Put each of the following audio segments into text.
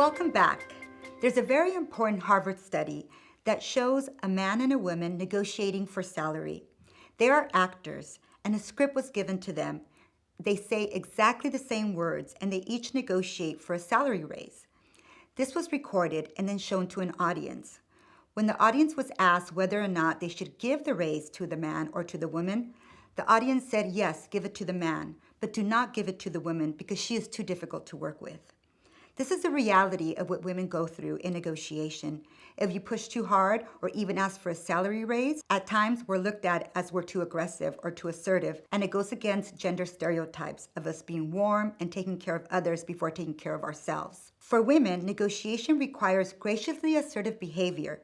Welcome back. There's a very important Harvard study that shows a man and a woman negotiating for salary. They are actors, and a script was given to them. They say exactly the same words, and they each negotiate for a salary raise. This was recorded and then shown to an audience. When the audience was asked whether or not they should give the raise to the man or to the woman, the audience said yes, give it to the man, but do not give it to the woman because she is too difficult to work with. This is the reality of what women go through in negotiation. If you push too hard or even ask for a salary raise, at times we're looked at as we're too aggressive or too assertive, and it goes against gender stereotypes of us being warm and taking care of others before taking care of ourselves. For women, negotiation requires graciously assertive behavior.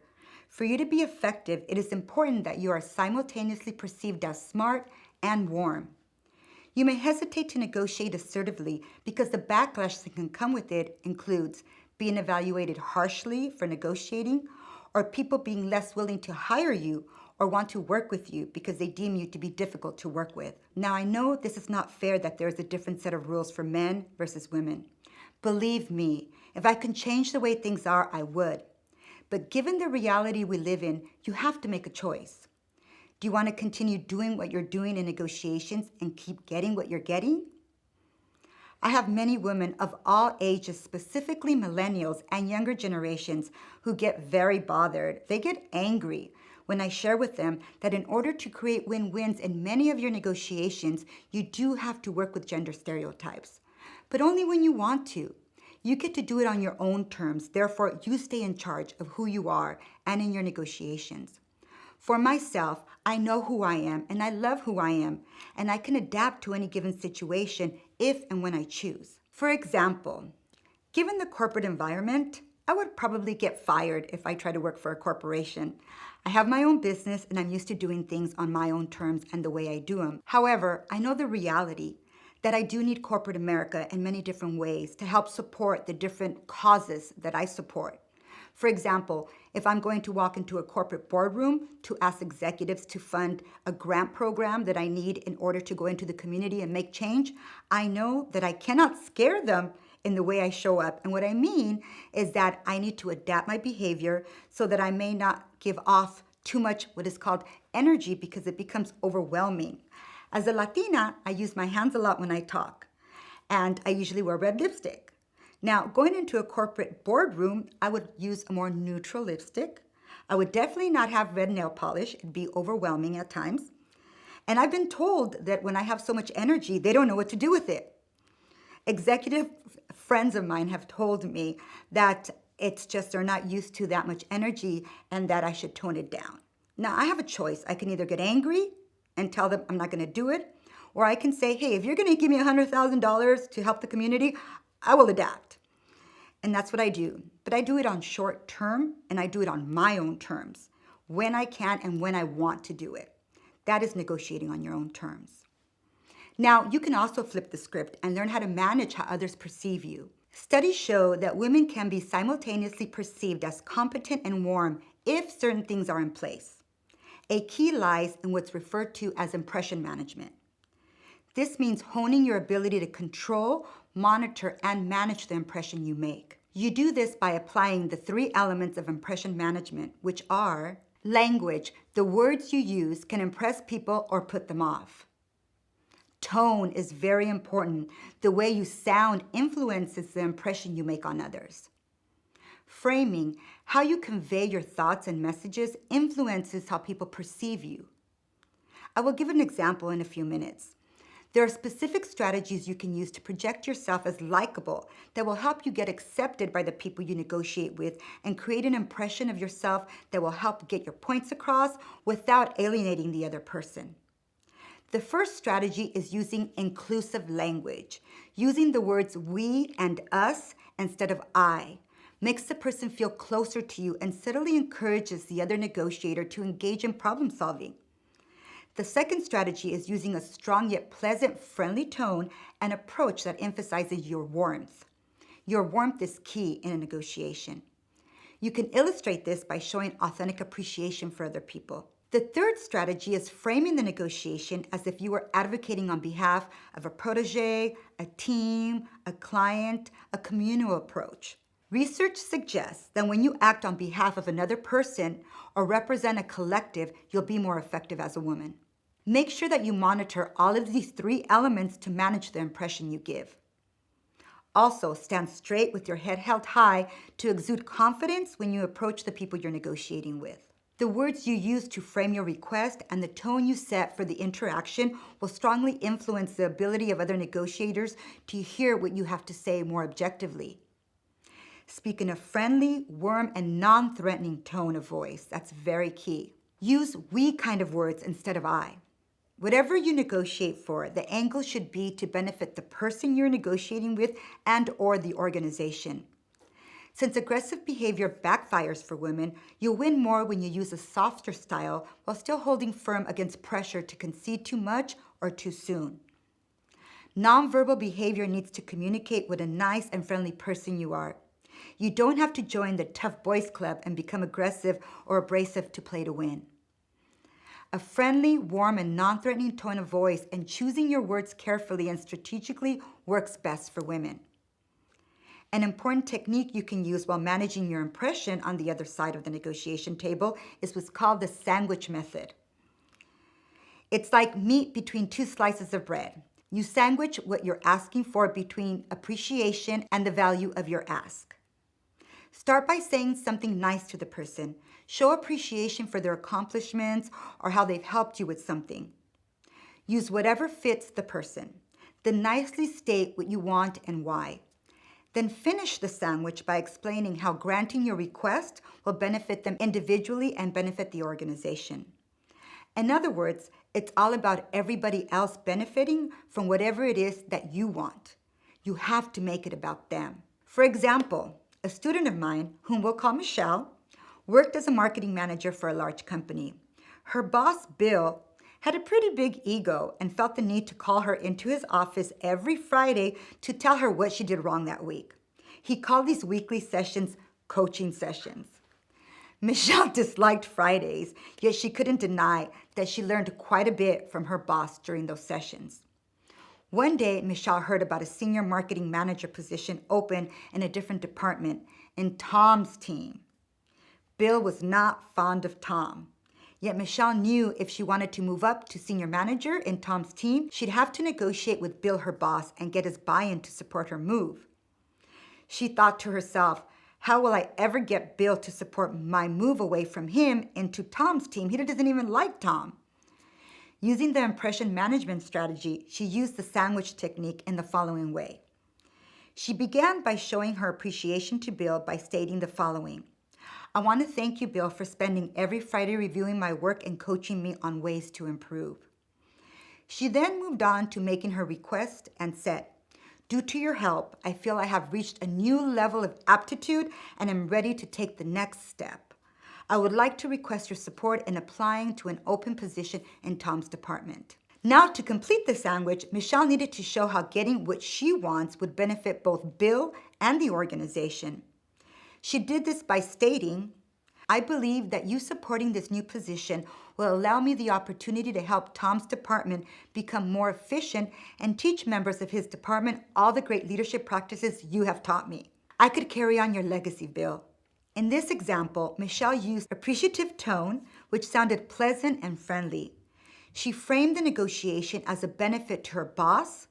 For you to be effective, it is important that you are simultaneously perceived as smart and warm. You may hesitate to negotiate assertively because the backlash that can come with it includes being evaluated harshly for negotiating, or people being less willing to hire you or want to work with you because they deem you to be difficult to work with. Now, I know this is not fair that there's a different set of rules for men versus women. Believe me, if I can change the way things are, I would. But given the reality we live in, you have to make a choice. Do you want to continue doing what you're doing in negotiations and keep getting what you're getting? I have many women of all ages, specifically millennials and younger generations, who get very bothered. They get angry when I share with them that in order to create win-wins in many of your negotiations, you do have to work with gender stereotypes, but only when you want to. You get to do it on your own terms. Therefore, you stay in charge of who you are and in your negotiations. For myself, I know who I am and I love who I am, and I can adapt to any given situation if and when I choose. For example, given the corporate environment, I would probably get fired if I try to work for a corporation. I have my own business and I'm used to doing things on my own terms and the way I do them. However, I know the reality that I do need corporate America in many different ways to help support the different causes that I support. For example, if I'm going to walk into a corporate boardroom to ask executives to fund a grant program that I need in order to go into the community and make change, I know that I cannot scare them in the way I show up. And what I mean is that I need to adapt my behavior so that I may not give off too much what is called energy because it becomes overwhelming. As a Latina, I use my hands a lot when I talk, and I usually wear red lipstick. Now, going into a corporate boardroom, I would use a more neutral lipstick. I would definitely not have red nail polish. It'd be overwhelming at times. And I've been told that when I have so much energy, they don't know what to do with it. Executive friends of mine have told me that it's just they're not used to that much energy and that I should tone it down. Now, I have a choice. I can either get angry and tell them I'm not going to do it, or I can say, hey, if you're going to give me $100,000 to help the community, I will adapt. And that's what I do. But I do it on short term, and I do it on my own terms, when I can and when I want to do it. That is negotiating on your own terms. Now, you can also flip the script and learn how to manage how others perceive you. Studies show that women can be simultaneously perceived as competent and warm if certain things are in place. A key lies in what's referred to as impression management. This means honing your ability to control, monitor, and manage the impression you make. You do this by applying the 3 elements of impression management, which are language. The words you use can impress people or put them off. Tone is very important. The way you sound influences the impression you make on others. Framing, how you convey your thoughts and messages influences how people perceive you. I will give an example in a few minutes. There are specific strategies you can use to project yourself as likable that will help you get accepted by the people you negotiate with and create an impression of yourself that will help get your points across without alienating the other person. The first strategy is using inclusive language. Using the words we and us instead of I makes the person feel closer to you and subtly encourages the other negotiator to engage in problem solving. The second strategy is using a strong yet pleasant, friendly tone and approach that emphasizes your warmth. Your warmth is key in a negotiation. You can illustrate this by showing authentic appreciation for other people. The third strategy is framing the negotiation as if you were advocating on behalf of a protege, a team, a client, a communal approach. Research suggests that when you act on behalf of another person or represent a collective, you'll be more effective as a woman. Make sure that you monitor all of these 3 elements to manage the impression you give. Also, stand straight with your head held high to exude confidence when you approach the people you're negotiating with. The words you use to frame your request and the tone you set for the interaction will strongly influence the ability of other negotiators to hear what you have to say more objectively. Speak in a friendly, warm, and non-threatening tone of voice. That's very key. Use we kind of words instead of I. Whatever you negotiate for, the angle should be to benefit the person you're negotiating with and or the organization. Since aggressive behavior backfires for women, you'll win more when you use a softer style while still holding firm against pressure to concede too much or too soon. Nonverbal behavior needs to communicate what a nice and friendly person you are. You don't have to join the tough boys club and become aggressive or abrasive to play to win. A friendly, warm, and non-threatening tone of voice and choosing your words carefully and strategically works best for women. An important technique you can use while managing your impression on the other side of the negotiation table is what's called the sandwich method. It's like meat between 2 slices of bread. You sandwich what you're asking for between appreciation and the value of your ask. Start by saying something nice to the person. Show appreciation for their accomplishments or how they've helped you with something. Use whatever fits the person. Then nicely state what you want and why. Then finish the sandwich by explaining how granting your request will benefit them individually and benefit the organization. In other words, it's all about everybody else benefiting from whatever it is that you want. You have to make it about them. For example, a student of mine, whom we'll call Michelle, worked as a marketing manager for a large company. Her boss, Bill, had a pretty big ego and felt the need to call her into his office every Friday to tell her what she did wrong that week. He called these weekly sessions coaching sessions. Michelle disliked Fridays, yet she couldn't deny that she learned quite a bit from her boss during those sessions. One day, Michelle heard about a senior marketing manager position open in a different department in Tom's team. Bill was not fond of Tom. Yet Michelle knew if she wanted to move up to senior manager in Tom's team, she'd have to negotiate with Bill, her boss, and get his buy-in to support her move. She thought to herself, how will I ever get Bill to support my move away from him into Tom's team? He doesn't even like Tom. Using the impression management strategy, she used the sandwich technique in the following way. She began by showing her appreciation to Bill by stating the following. I want to thank you, Bill, for spending every Friday reviewing my work and coaching me on ways to improve. She then moved on to making her request and said, due to your help, I feel I have reached a new level of aptitude and am ready to take the next step. I would like to request your support in applying to an open position in Tom's department. Now, to complete the sandwich, Michelle needed to show how getting what she wants would benefit both Bill and the organization. She did this by stating, I believe that you supporting this new position will allow me the opportunity to help Tom's department become more efficient and teach members of his department all the great leadership practices you have taught me. I could carry on your legacy, Bill. In this example, Michelle used appreciative tone, which sounded pleasant and friendly. She framed the negotiation as a benefit to her boss,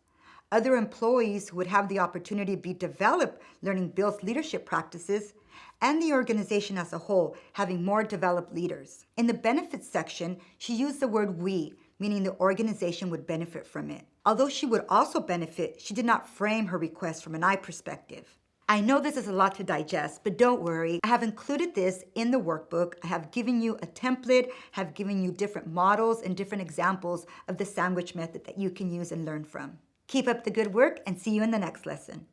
other employees who would have the opportunity to be developed learning Bill's leadership practices, and the organization as a whole having more developed leaders. In the benefits section, she used the word we, meaning the organization would benefit from it. Although she would also benefit, she did not frame her request from an I perspective. I know this is a lot to digest, but don't worry. I have included this in the workbook. I have given you a template, have given you different models and different examples of the sandwich method that you can use and learn from. Keep up the good work and see you in the next lesson.